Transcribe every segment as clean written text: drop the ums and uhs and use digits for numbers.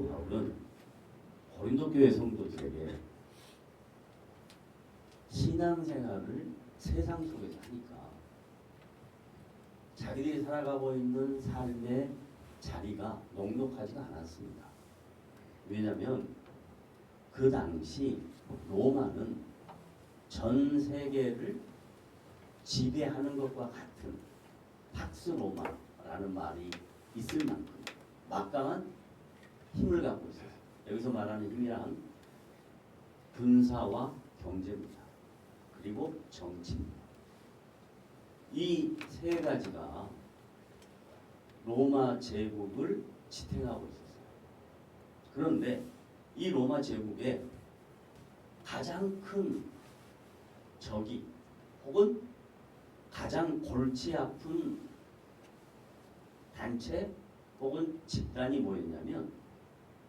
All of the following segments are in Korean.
사도 바울은 고린도 교회 성도들에게 신앙생활을 세상 속에서 하니까 자기들이 살아가고 있는 삶의 자리가 녹록하지가 않았습니다. 왜냐하면 그 당시 로마는 전 세계를 지배하는 것과 같은 팍스 로마라는 말이 있을 만큼 막강한 힘을 갖고 있어요. 여기서 말하는 힘이란 군사와 경제입니다. 그리고 정치입니다. 이 세 가지가 로마 제국을 지탱하고 있었어요. 그런데 이 로마 제국의 가장 큰 적이 혹은 가장 골치 아픈 단체 혹은 집단이 뭐였냐면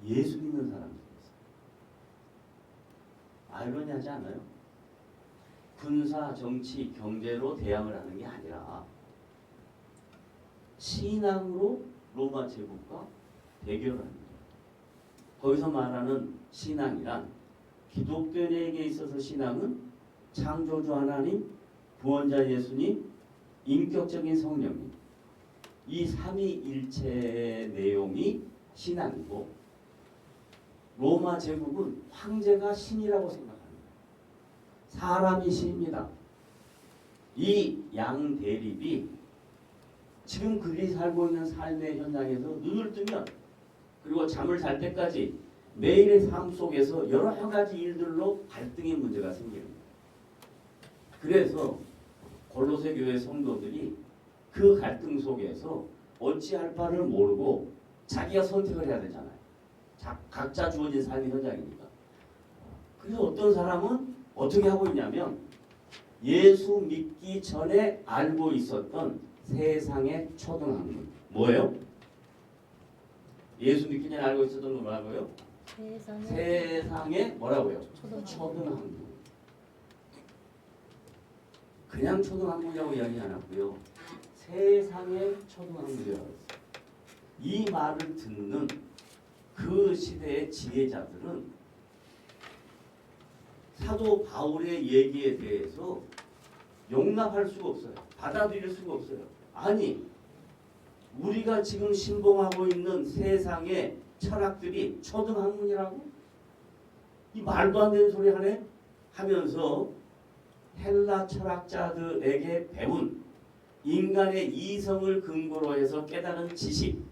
예수 믿는 사람들이었어요. 아이러니하지 않아요? 군사, 정치, 경제로 대항을 하는 게 아니라 신앙으로 로마 제국과 대결하는 거예요. 거기서 말하는 신앙이란 기독교인에게 있어서 신앙은 창조주 하나님, 구원자 예수님, 인격적인 성령님 이 삼위일체의 내용이 신앙이고 로마 제국은 황제가 신이라고 생각합니다. 사람이 신입니다. 이 양 대립이 지금 그들이 살고 있는 삶의 현장에서 눈을 뜨면 그리고 잠을 잘 때까지 매일의 삶 속에서 여러 가지 일들로 갈등의 문제가 생깁니다. 그래서 골로새 교회 성도들이 그 갈등 속에서 어찌할 바를 모르고 자기가 선택을 해야 되잖아요. 각자 주어진 삶의 현장이니까. 그래서 어떤 사람은 어떻게 하고 있냐면 예수 믿기 전에 알고 있었던 세상의 초등학문. 뭐예요? 예수 믿기 전에 알고 있었던 건 뭐라고요? 세상의 뭐라고요? 초등학문. 그냥 초등학문이라고 이야기 안 하고요. 세상의 초등학문이라고 했어요. 이 말을 듣는 그 시대의 지혜자들은 사도 바울의 얘기에 대해서 용납할 수가 없어요. 받아들일 수가 없어요. 아니, 우리가 지금 신봉하고 있는 세상의 철학들이 초등학문이라고? 이 말도 안 되는 소리 하네? 하면서 헬라 철학자들에게 배운 인간의 이성을 근거로 해서 깨달은 지식,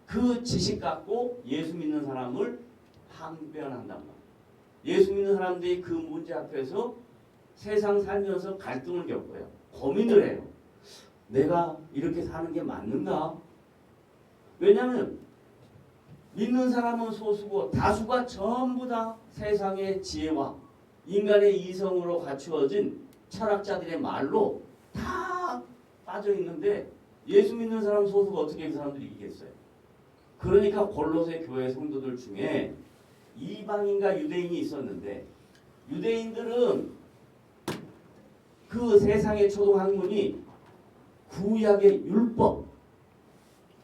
그 지식 갖고 예수 믿는 사람을 항변한단 말이에요. 예수 믿는 사람들이 그 문제 앞에서 세상 살면서 갈등을 겪어요. 고민을 해요. 내가 이렇게 사는 게 맞는가? 왜냐하면 믿는 사람은 소수고 다수가 전부 다 세상의 지혜와 인간의 이성으로 갖추어진 철학자들의 말로 다 빠져 있는데 예수 믿는 사람 소수가 어떻게 그 사람들이 이기겠어요? 그러니까 골로새 교회 성도들 중에 이방인과 유대인이 있었는데 유대인들은 그 세상의 초등학문이 구약의 율법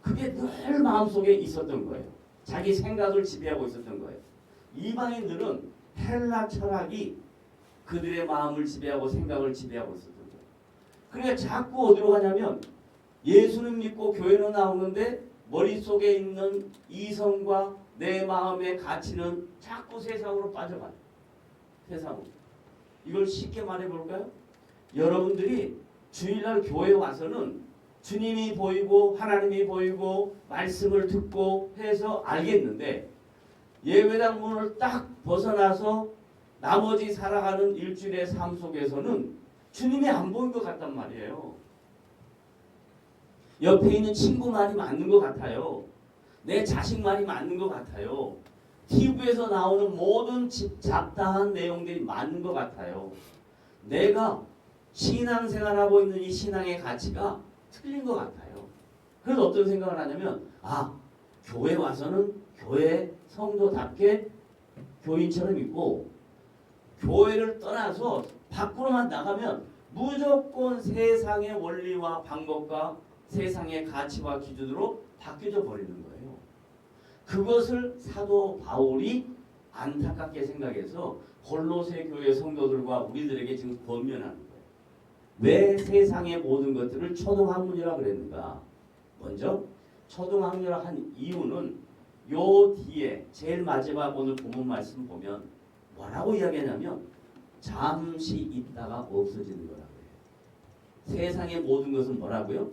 그게 늘 마음속에 있었던 거예요. 자기 생각을 지배하고 있었던 거예요. 이방인들은 헬라 철학이 그들의 마음을 지배하고 생각을 지배하고 있었던 거예요. 그러니까 자꾸 어디로 가냐면 예수는 믿고 교회는 나오는데 머릿속에 있는 이성과 내 마음의 가치는 자꾸 세상으로 빠져가요. 세상으로. 이걸 쉽게 말해볼까요? 여러분들이 주일날 교회 와서는 주님이 보이고 하나님이 보이고 말씀을 듣고 해서 알겠는데 예배당 문을 딱 벗어나서 나머지 살아가는 일주일의 삶 속에서는 주님이 안 보인 것 같단 말이에요. 옆에 있는 친구 말이 맞는 것 같아요. 내 자식 말이 맞는 것 같아요. TV에서 나오는 모든 잡다한 내용들이 맞는 것 같아요. 내가 신앙생활하고 있는 이 신앙의 가치가 틀린 것 같아요. 그래서 어떤 생각을 하냐면 교회 와서는 교회 성도답게 교인처럼 있고 교회를 떠나서 밖으로만 나가면 무조건 세상의 원리와 방법과 세상의 가치와 기준으로 바뀌어져 버리는 거예요. 그것을 사도 바울이 안타깝게 생각해서 골로새 교회 성도들과 우리들에게 지금 권면하는 거예요. 왜 세상의 모든 것들을 초등학문이라 그랬는가? 먼저 초등학문이라 한 이유는 요 뒤에 제일 마지막 오늘 본문 말씀 보면 뭐라고 이야기하냐면 잠시 있다가 없어지는 거라고 해요. 세상의 모든 것은 뭐라고요?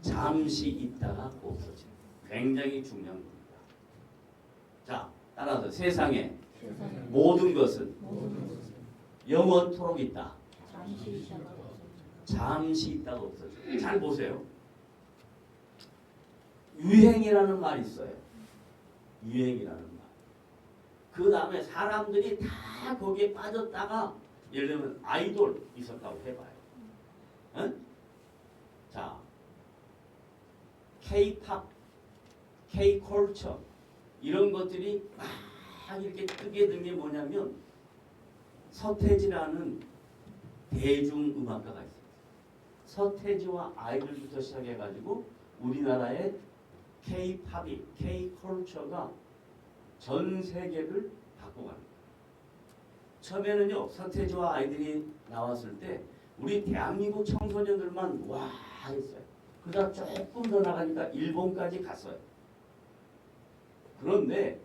잠시 있다가 없어지는 거예요. 굉장히 중요한 겁니다. 자, 따라서 세상에 모든 것은 영원토록 있다. 잠시 있다가 없어져요. 잘 보세요. 유행이라는 말이 있어요. 유행이라는 말. 그 다음에 사람들이 다 거기에 빠졌다가 예를 들면 아이돌 있었다고 해봐요. 응? 자, K-팝, K-컬처 이런 것들이 막 이렇게 뜨게 된 게 뭐냐면 서태지라는 대중음악가가 있어요. 서태지와 아이들부터 시작해가지고 우리나라의 K-팝이 K-컬처가 전 세계를 바꿔가는 거예요. 처음에는요 서태지와 아이들이 나왔을 때 우리 대한민국 청소년들만 와 했어요. 그러다 조금 더 나가니까 일본까지 갔어요. 그런데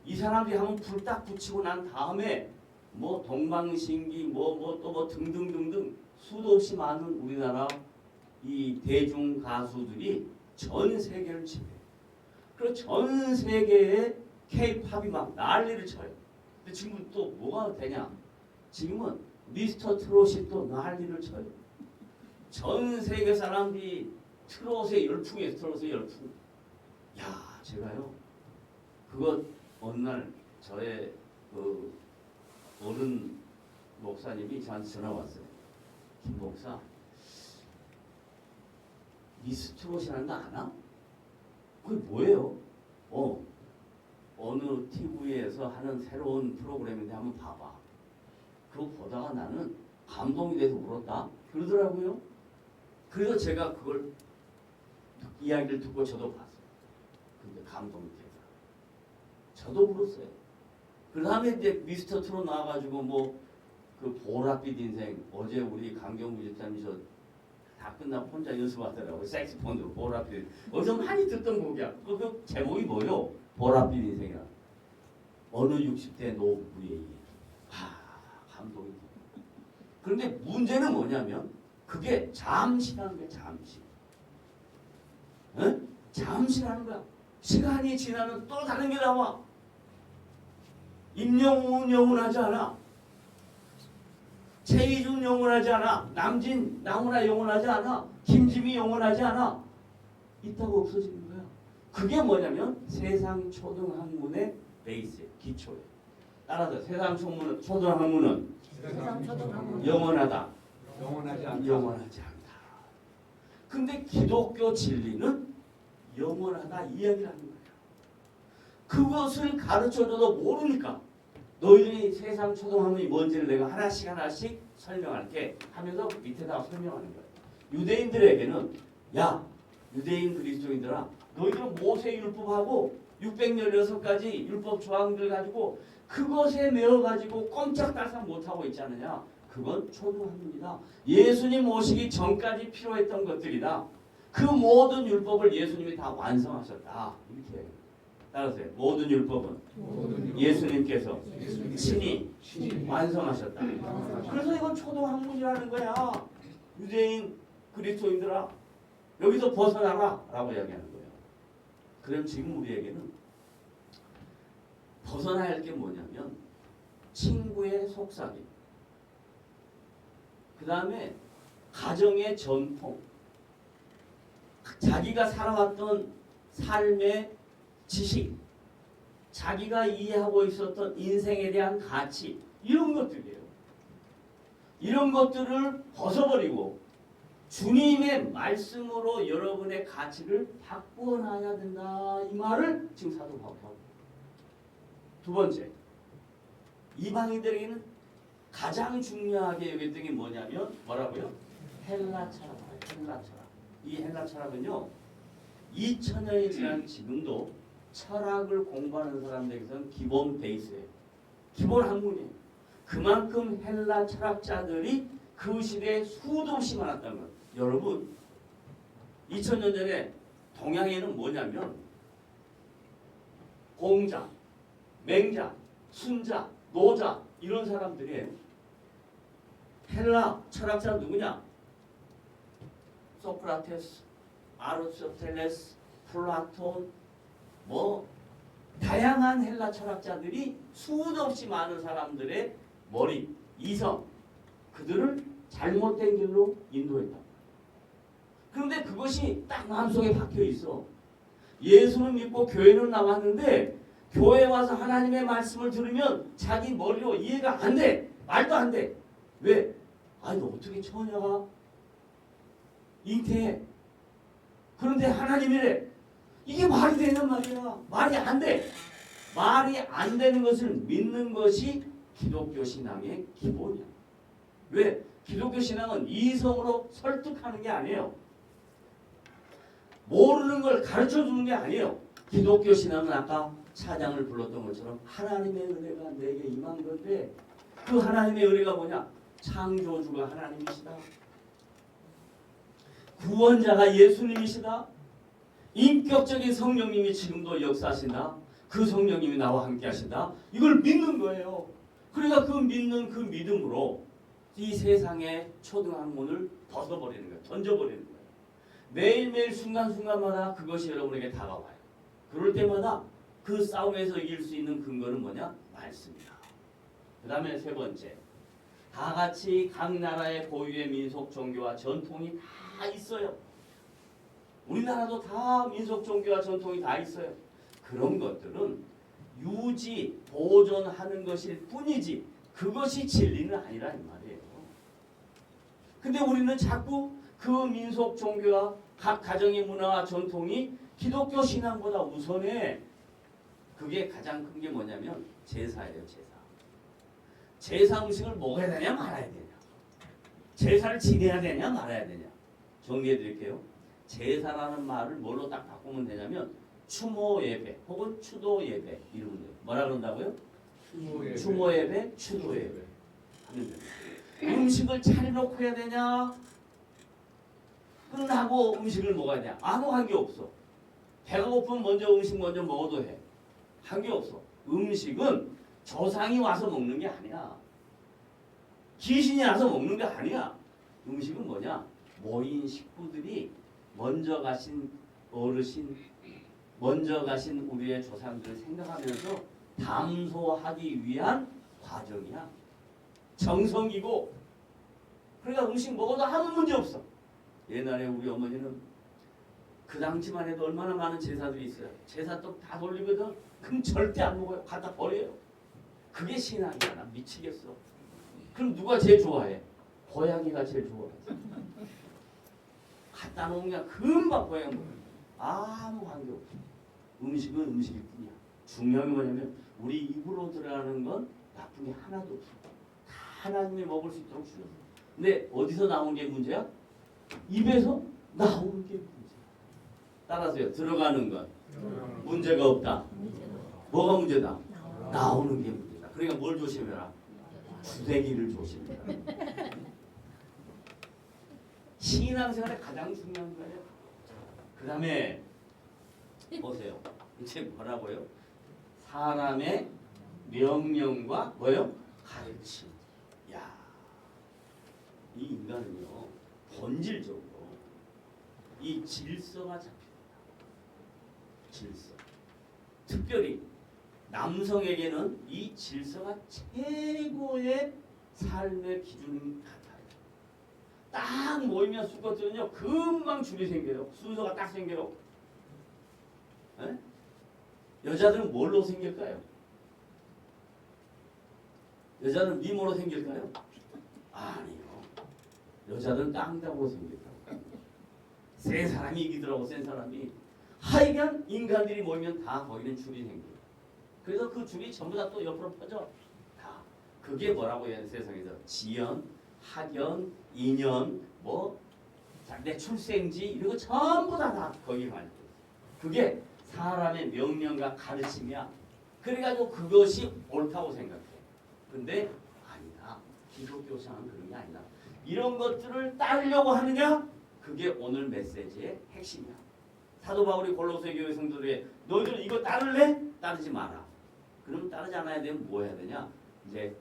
이 사람들이 한번 불 딱 붙이고 난 다음에 뭐 동방신기 또 등등등등 수도 없이 많은 우리나라 이 대중 가수들이 전 세계를 지배해요. 그리고 전 세계에 K-팝이 막 난리를 쳐요. 근데 지금 또 뭐가 되냐? 지금은 미스터 트롯이 또 난리를 쳐요. 전 세계 사람들이 트롯의 열풍이에요. 트롯의 열풍. 야, 제가요. 그거 어느 날 저의 그 어른 목사님이 저한테 전화 왔어요. 김 목사, 미스트롯이라는 거 아나? 그게 뭐예요? 어느 TV에서 하는 새로운 프로그램인데 한번 봐봐. 그거 보다가 나는 감동이 돼서 울었다. 그러더라고요. 그래서 제가 그걸 이야기를 듣고 저도 봤어요. 근데 감동이 되더라고요. 저도 울었어요. 그 다음에 이제 미스터 트롯 나와가지고 그 보랏빛 인생 어제 우리 강경구 집사님이 저 다 끝나고 혼자 연습하더라고요. 색스폰으로 보랏빛. 어디서 많이 듣던 곡이야. 그 제목이 뭐요? 보랏빛 인생이라. 어느 60대 노부부의 얘기. 감동이. 그런데 문제는 뭐냐면 그게 잠시라는 거야. 잠시. 응? 잠시라는 거야. 시간이 지나면 또 다른 게 나와. 임영웅은 영원하지 않아. 최희준 영원하지 않아. 남진, 나훈아 영원하지 않아. 김지미 영원하지 않아. 있다고 없어지는 거야. 그게 뭐냐면 세상 초등학문의 베이스, 기초예요. 따라서 세상 초등학문은 영원하다. 영원하지 않다. 근데 기독교 진리는 영원하다 이야기를 하는 거야. 그것을 가르쳐줘도 모르니까 너희들이 세상 초등학문이 뭔지를 내가 하나씩 설명할게 하면서 밑에다가 설명하는 거예요. 유대인들에게는 야 유대인 그리스도인들아 너희들은 모세율법하고 616가지 율법 조항들 가지고 그것에 매어가지고 꼼짝달싹 못하고 있지 않느냐. 그건 초등학문이다. 예수님 오시기 전까지 필요했던 것들이다. 그 모든 율법을 예수님이 다 완성하셨다. 이렇게 해요. 따라서 모든 율법은 예수님께서 친히 완성하셨다. 그래서 이건 초등학문이라는 거야. 유대인 그리스도인들아 여기서 벗어나라 라고 이야기하는 거예요. 그럼 지금 우리에게는 벗어나야 할 게 뭐냐면 친구의 속삭임, 그 다음에 가정의 전통, 자기가 살아왔던 삶의 지식, 자기가 이해하고 있었던 인생에 대한 가치, 이런 것들이에요. 이런 것들을 벗어버리고 주님의 말씀으로 여러분의 가치를 바꿔놔야 된다. 이 말을 지금 사도 바울이 하고. 두 번째, 이방인들에게는 가장 중요하게 여겼던 게 뭐냐면 뭐라고요? 헬라 철학. 헬라 철학. 이 헬라 철학은요 2000년이 지난 지금도 철학을 공부하는 사람들에게서는 기본 베이스예요. 기본 학문이에요. 그만큼 헬라 철학자들이 그 시대에 수도 없이 많았다는 거예요. 여러분 2000년 전에 동양에는 뭐냐면 공자, 맹자, 순자, 노자 이런 사람들이에요. 헬라 철학자 누구냐? 소크라테스, 아리스토텔레스, 플라톤 뭐 다양한 헬라 철학자들이 수도 없이 많은 사람들의 머리, 이성 그들을 잘못된 길로 인도했다. 그런데 그것이 딱 마음속에 박혀 있어. 예수는 믿고 교회는 나왔는데 교회 와서 하나님의 말씀을 들으면 자기 머리로 이해가 안 돼. 말도 안 돼. 왜? 아니 너 어떻게 처녀가 잉태해? 그런데 하나님이래. 이게 말이 되냔 말이야. 말이 안 돼. 말이 안 되는 것을 믿는 것이 기독교 신앙의 기본이야. 왜? 기독교 신앙은 이성으로 설득하는 게 아니에요. 모르는 걸 가르쳐 주는 게 아니에요. 기독교 신앙은 아까 차장을 불렀던 것처럼 하나님의 은혜가 내게 임한 건데 그 하나님의 은혜가 뭐냐? 창조주가 하나님이시다. 구원자가 예수님이시다. 인격적인 성령님이 지금도 역사하신다. 그 성령님이 나와 함께 하신다. 이걸 믿는 거예요. 그러니까 그 믿는 그 믿음으로 이 세상의 초등학문을 벗어버리는 거예요. 던져버리는 거예요. 매일매일 순간순간마다 그것이 여러분에게 다가와요. 그럴 때마다 그 싸움에서 이길 수 있는 근거는 뭐냐? 말씀이다. 그 다음에 세 번째, 다 같이 각 나라의 고유의 민속 종교와 전통이 다 있어요. 우리나라도 다 민속 종교와 전통이 다 있어요. 그런 것들은 유지, 보존하는 것일 뿐이지 그것이 진리는 아니라 이 말이에요. 근데 우리는 자꾸 그 민속 종교와 각 가정의 문화와 전통이 기독교 신앙보다 우선해. 그게 가장 큰 게 뭐냐면 제사예요. 제사. 제사 음식을 먹어야 되냐 말아야 되냐. 제사를 지내야 되냐 말아야 되냐. 정리해 드릴게요. 제사라는 말을 뭘로 딱 바꾸면 되냐면 추모 예배 혹은 추도 예배 이러면 돼요. 뭐라 그런다고요? 추모 예배, 추도 예배 하면 돼요. 음식을 차려놓고 해야 되냐? 끝나고 음식을 먹어야 되냐? 아무 관계 없어. 배가 고프면 먼저 음식 먼저 먹어도 해. 관계 없어. 음식은 조상이 와서 먹는 게 아니야. 귀신이 와서 먹는 게 아니야. 음식은 뭐냐? 모인 식구들이 먼저 가신 어르신, 먼저 가신 우리의 조상들을 생각하면서 담소하기 위한 과정이야. 정성이고. 그러니까 음식 먹어도 아무 문제 없어. 옛날에 우리 어머니는 그 당시만 해도 얼마나 많은 제사들이 있어요. 제사 떡 다 돌리거든. 그럼 절대 안 먹어요. 갖다 버려요. 그게 신앙이야. 나 미치겠어. 그럼 누가 제일 좋아해? 고양이가 제일 좋아하지. 갖다 놓으면 금방 고양이 먹어요. 아무 관계 없어. 음식은 음식일 뿐이야. 중요한 게 뭐냐면 우리 입으로 들어가는 건 나쁜 게 하나도 없어. 다 하나님이 먹을 수 있도록 주셨어. 근데 어디서 나온 게 문제야? 입에서 나오는 게 문제야. 따라서요. 들어가는 건 문제가 없다. 뭐가 문제다? 나오는 게 문제다. 그러니까 뭘 조심해라? 주대기를 조심해라. 신앙생활에 가장 중요한 거예요. 그 다음에 보세요. 이제 뭐라고요? 사람의 명령과 뭐요? 가르침. 야, 이 인간은요 본질적으로 이 질서가 잡힙니다. 질서. 특별히 남성에게는 이 질서가 최고의 삶의 기준 같아요. 딱 모이면 수컷들은요 금방 줄이 생겨요. 순서가 딱 생겨요. 에? 여자들은 뭘로 생길까요? 여자는 미모로 생길까요? 아니요. 여자들은 땅땅으로 생길까요? 세 사람이 이기더라고. 센 사람이. 하여간 인간들이 모이면 다 거기는 줄이 생겨요. 그래서 그 줄이 전부 다 또 옆으로 퍼져. 다. 그게 뭐라고 해야 세상에서 지연, 학연, 인연, 뭐 내 출생지 이런 거 전부 다 거기 가요. 그게 사람의 명령과 가르침이야. 그래가지고 그것이 옳다고 생각해. 근데 아니다. 기독교 신앙은 그런 게 아니다. 이런 것들을 따르려고 하느냐? 그게 오늘 메시지의 핵심이야. 사도 바울이 골로새 교회 성도들에게 너희들 이거 따를래? 따르지 마라. 그럼 따르지 않아야 되면 뭐 해야 되냐? 이제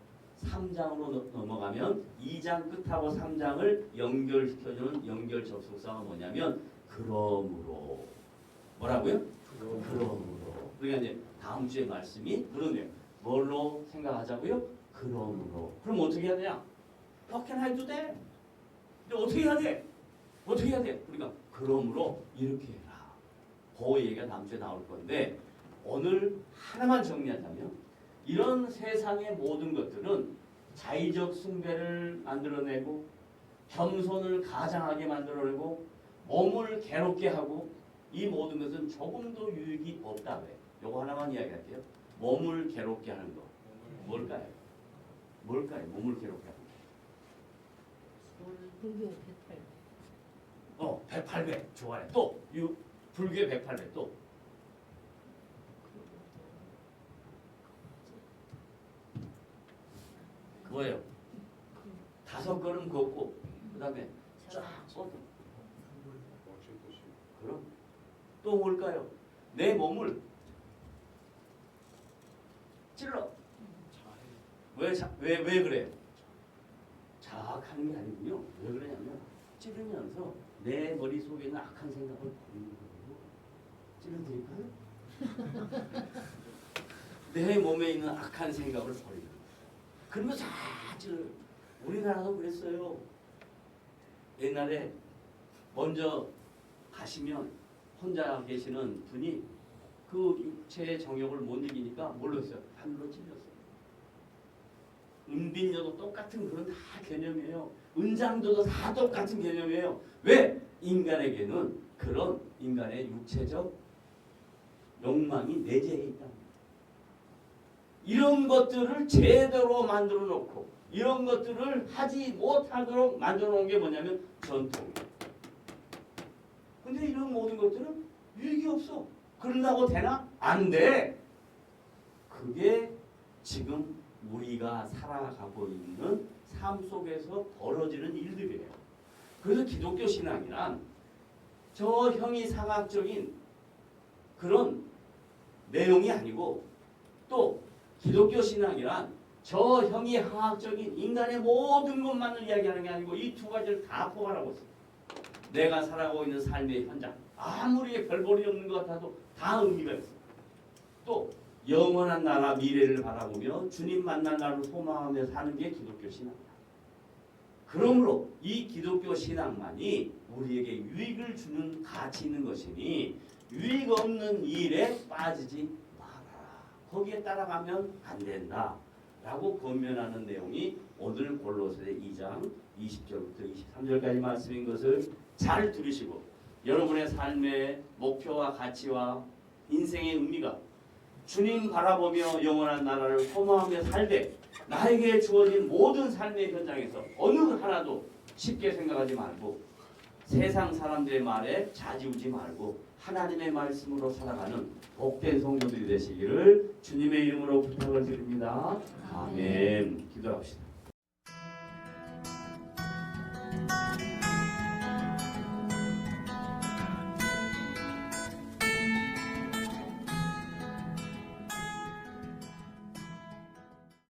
3장으로 넘어가면 2장 끝하고 3장을 연결시켜주는 연결 접속사가 뭐냐면 그러므로. 뭐라고요? 그러므로. 그러니까 이제 다음 주에 말씀이 그러네요. 뭘로 생각하자고요? 그러므로. 그럼 어떻게 해야 되냐? How can I do that? 근데 어떻게 해야 돼? 어떻게 해야 돼? 그러니까 그러므로 이렇게 해라. 그 얘기가 다음 주에 나올 건데 오늘 하나만 정리하자면 이런 세상의 모든 것들은 자의적 숭배를 만들어내고 겸손을 가장하게 만들어내고 몸을 괴롭게 하고 이 모든 것은 조금도 유익이 없다. 왜? 요거 하나만 이야기할게요. 몸을 괴롭게 하는 거. 뭘까요? 뭘까요? 몸을 괴롭게 하는 거. 불교 108. 108배. 좋아요. 또 불교의 108배. 또 뭐예요? 5걸음 걷고 그 다음에 쫙 뻗어. 그럼 또 뭘까요? 내 몸을 찔러. 왜 그래요? 자학하는 게 아니군요. 왜 그러냐면 찌르면서 내 머릿속에 있는 악한 생각을 버리는 거예요. 찌르드릴까요? 내 몸에 있는 악한 생각을 버리는 거예요. 그러면서 우리나라도 그랬어요. 옛날에 먼저 가시면 혼자 계시는 분이 그 육체의 정욕을 못 이기니까 뭘로 했어요? 하늘로 찔렸어요. 은빈녀도 똑같은 그런 다 개념이에요. 은장도도 다 똑같은 개념이에요. 왜? 인간에게는 그런 인간의 육체적 욕망이 내재해 있다. 이런 것들을 제대로 만들어 놓고 이런 것들을 하지 못하도록 만들어 놓은 게 뭐냐면 전통이에요. 근데 이런 모든 것들은 유익이 없어. 그런다고 되나? 안 돼. 그게 지금 우리가 살아가고 있는 삶 속에서 벌어지는 일들이에요. 그래서 기독교 신앙이란 저 형이상학적인 그런 내용이 아니고 또 기독교 신앙이란 저 형이하학적인 인간의 모든 것만을 이야기하는 게 아니고 이 두 가지를 다 포괄하고 있어요. 내가 살아가고 있는 삶의 현장 아무리 별볼이 없는 것 같아도 다 의미가 있어요. 또 영원한 나라 미래를 바라보며 주님 만날 날을 소망하며 사는 게 기독교 신앙이다. 그러므로 이 기독교 신앙만이 우리에게 유익을 주는 가치 있는 것이니 유익 없는 일에 빠지지 말아라. 거기에 따라가면 안 된다. 라고 권면하는 내용이 오늘 골로새 2장 20절부터 23절까지 말씀인 것을 잘 들으시고 여러분의 삶의 목표와 가치와 인생의 의미가 주님 바라보며 영원한 나라를 소망하며 살되 나에게 주어진 모든 삶의 현장에서 어느 하나도 쉽게 생각하지 말고 세상 사람들의 말에 좌지우지 말고 하나님의 말씀으로 살아가는 복된 성도들이 되시기를 주님의 이름으로 부탁을 드립니다. 아멘. 기도합시다.